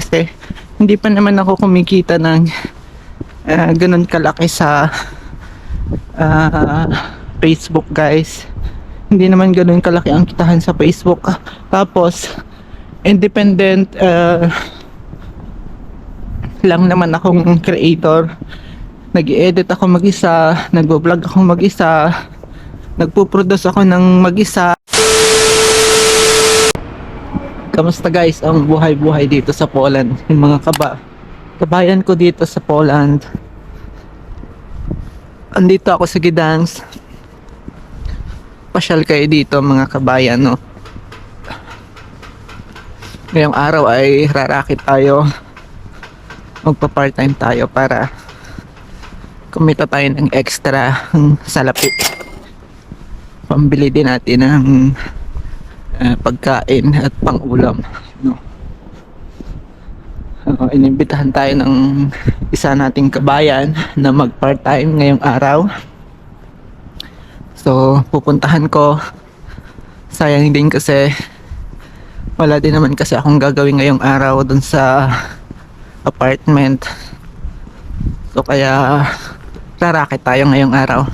kasi hindi pa naman ako kumikita ng ganun kalaki sa Facebook guys. Hindi naman ganun kalaki ang kitahan sa Facebook. Tapos independent lang naman akong creator. Nag-i-edit ako mag-isa, nagbo-vlog ako mag-isa, nagpo-produce ako ng mag-isa. Kamusta guys ang buhay-buhay dito sa Poland? Yung mga kabayan ko dito sa Poland. Andito ako sa Gdansk. Pasyal kayo dito mga kabayan, no? Ngayong araw ay rarakit tayo. Magpa-part-time tayo para kumita tayo ng extra salapi. Pambili din natin ng pagkain at pang-ulam, no? Inimbitahan tayo ng isa nating kabayan na mag-part-time ngayong araw. So, pupuntahan ko. Sayang din kasi wala din naman kasi akong gagawin ngayong araw dun sa apartment. So, kaya rarakit tayo ngayong araw.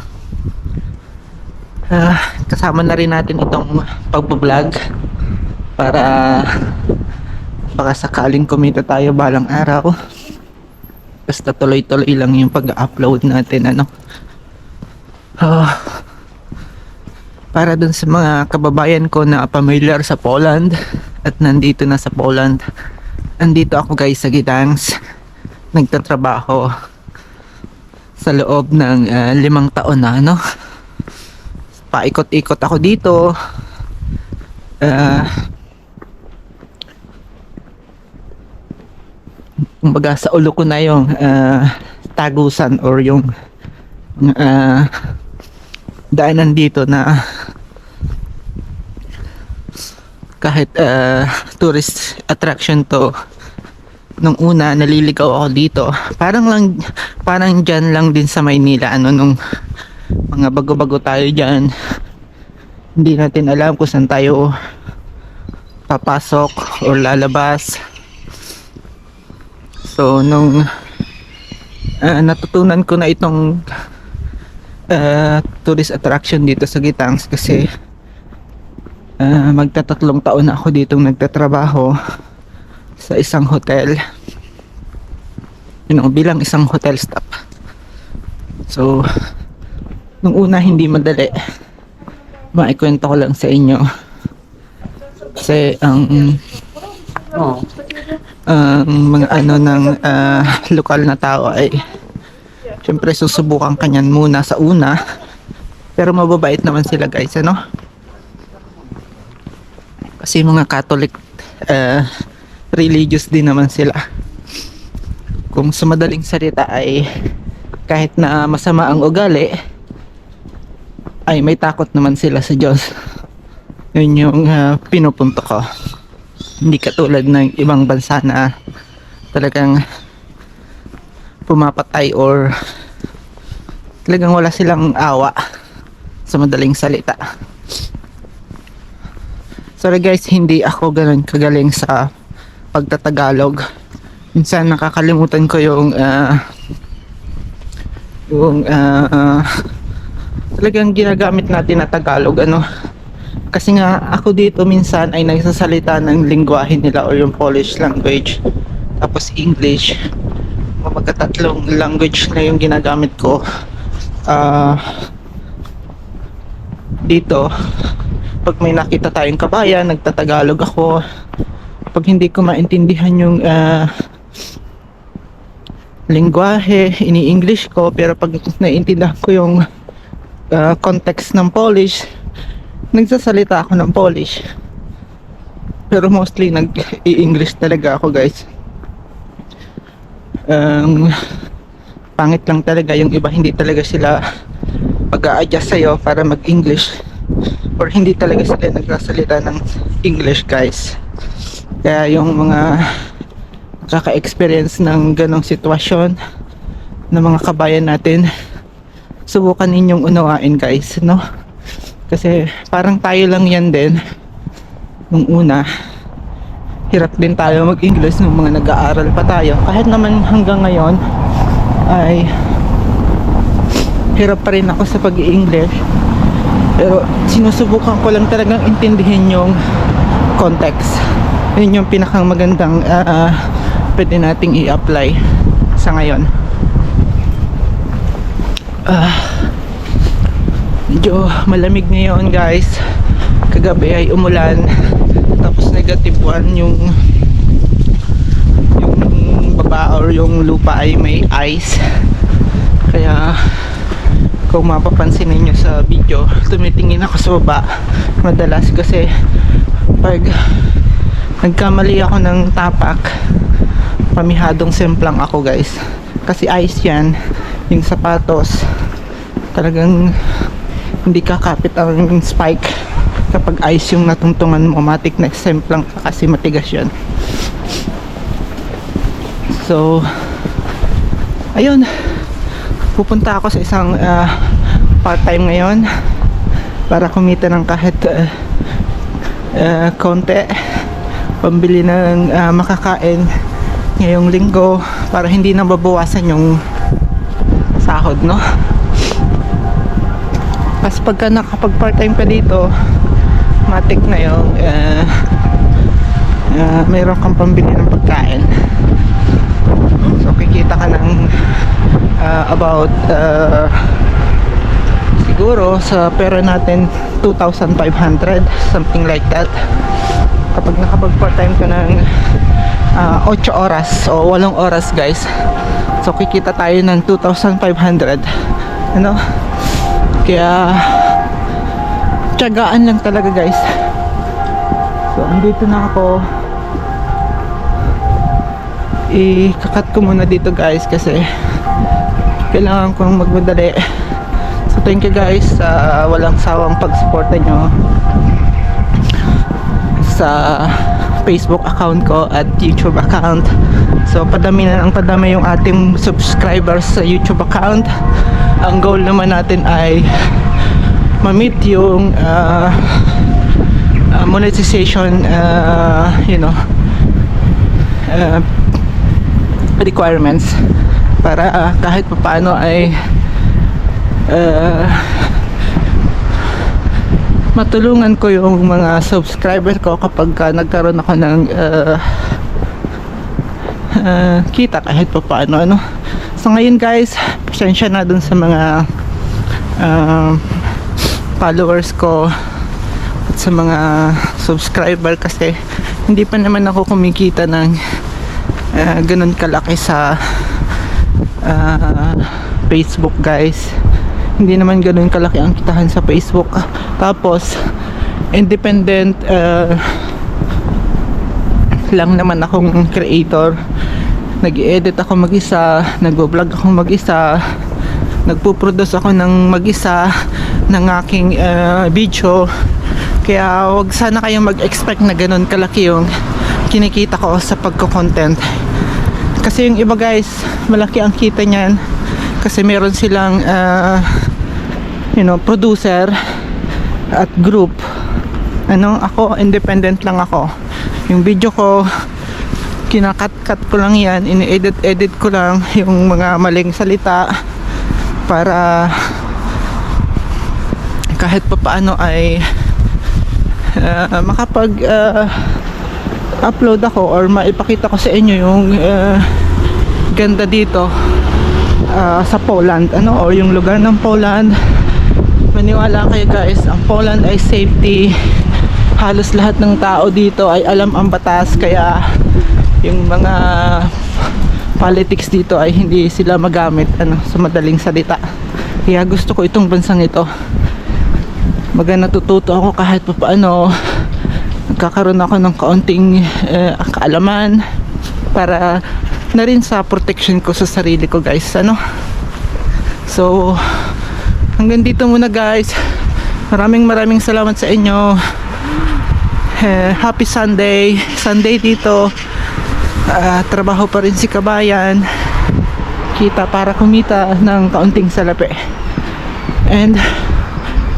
Kasama na rin natin itong pagbablog para baka sakaling kumita tayo balang araw. Basta tuloy-tuloy lang yung pag-upload natin, ano. Para dun sa mga kababayan ko na familiar sa Poland at nandito na sa Poland, andito ako guys sa Gdansk. Nagtatrabaho sa loob ng 5 taon na, ano. Paikot-ikot ako dito. Kumbaga sa ulo ko na yung tagusan or yung daanan dito na kahit tourist attraction to. Nung una naliligaw ako dito. Parang dyan lang din sa Maynila, ano, nung mga bago-bago tayo dyan. Hindi natin alam kung saan tayo papasok or lalabas. So nung natutunan ko na itong tourist attraction dito sa Gdansk kasi magtatatlong taon na ako ditong nagtatrabaho sa isang hotel, bilang isang hotel staff. So nung una hindi madali. Maikwento ko lang sa inyo kasi ang mga ano ng lokal na tao ay syempre susubukan kanyan muna sa una, pero mababait naman sila guys, ano, kasi mga Catholic religious din naman sila. Kung sa madaling salita ay kahit na masama ang ugali ay may takot naman sila sa Diyos. Yun yung pinupunto ko. Hindi katulad ng ibang bansa na talagang pumapatay or talagang wala silang awa, sa madaling salita. Sorry guys, hindi ako ganun kagaling sa pagtatagalog. Minsan nakakalimutan ko yung talagang ginagamit natin na Tagalog, ano. Kasi nga ako dito minsan ay nagsasalita ng lingwahe nila or yung Polish language, tapos English. Magkatatlong language na yung ginagamit ko dito. Pag may nakita tayong kabayan, nagtatagalog ako. Pag hindi ko maintindihan yung lingwahe, ini-English ko. Pero pag naiintindihan ko yung context ng Polish, nagsasalita ako ng Polish. Pero mostly nag-i-English talaga ako guys. Pangit lang talaga yung iba, hindi talaga sila pag-a-adjust sa'yo para mag-English, or hindi talaga sila nagsasalita ng English guys. Kaya yung mga kaka-experience ng ganong sitwasyon ng mga kabayan natin, subukan ninyong unawain guys, no? Kasi parang tayo lang yan din nung una. hirap din tayo mag-English nung mga nag-aaral pa tayo. Kahit naman hanggang ngayon ay hirap pa rin ako sa pag-i-English, pero sinusubukan ko lang talagang intindihin yung context. Yun yung pinakang magandang pwede nating i-apply sa ngayon. Medyo malamig ngayon guys. Kagabi ay umulan, tapos negative 1 yung baba or yung lupa ay may ice. Kaya kung mapapansin ninyo sa video, tumitingin ako sa baba madalas kasi pag nagkamali ako ng tapak, pamihadong semplang ako guys, kasi ice yan. Yung sapatos talagang hindi kakapit ang spike kapag ice yung natungtungan mo. Matik na semplang kasi matigas yan. So ayun, pupunta ako sa isang part-time ngayon para kumita ng kahit konti, pambili ng makakain ngayong linggo, para hindi na babawasan yung sahod, no? Kasi pagka nakapag part-time ka dito, matik na yung mayroon kang pambili ng pagkain. So kikita ka ng about siguro sa pera natin 2,500, something like that, kapag nakapag part time ka ng 8 oras o 8 oras guys. So kikita tayo ng 2,500, ano? Kaya tiyagaan lang talaga guys. So andito na ako. Ikakat ko muna dito guys kasi kailangan kong magmadali. So thank you guys sa walang sawang pagsuporta nyo sa Facebook account ko at YouTube account. So padami na ang padami yung ating subscribers sa YouTube account. Ang goal naman natin ay ma-meet yung monetization requirements, para kahit paano ay matulungan ko yung mga subscriber ko kapag nagkaroon ako ng kita kahit paano, ano. So ngayon guys, pasensya na dun sa mga followers ko at sa mga subscriber, kasi hindi pa naman ako kumikita ng ganun kalaki sa Facebook guys. Hindi naman ganun kalaki ang kitahan sa Facebook. Tapos independent lang naman akong creator. Nag-edit ako mag-isa, nag-vlog ako mag-isa, nagpo-produce ako ng mag-isa ng aking video. Kaya wag sana kayong mag-expect na ganun kalaki yung kinikita ko sa pagko-content. Kasi yung iba guys, malaki ang kita niyan kasi meron silang producer at group. Ako independent lang ako. Yung video ko, kinakat-cut ko lang yan, ini-edit ko lang yung mga maling salita para kahit papaano ay makapag upload ako or maipakita ko sa inyo yung ganda dito sa Poland, o yung lugar ng Poland. Maniwala kayo guys, ang Poland ay safety. Halos lahat ng tao dito ay alam ang batas, kaya yung mga politics dito ay hindi sila magamit sa madaling salita. Kaya gusto ko itong bansang ito. Natututo ako kahit paano, nagkakaroon ako ng kaunting kaalaman para na rin sa protection ko sa sarili ko guys. So hanggang dito muna guys. Maraming salamat sa inyo. Happy Sunday dito. Trabaho pa rin si Kabayan, kita para kumita ng kaunting salapi. And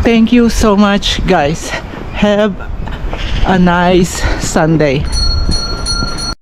thank you so much guys. Have a nice Sunday.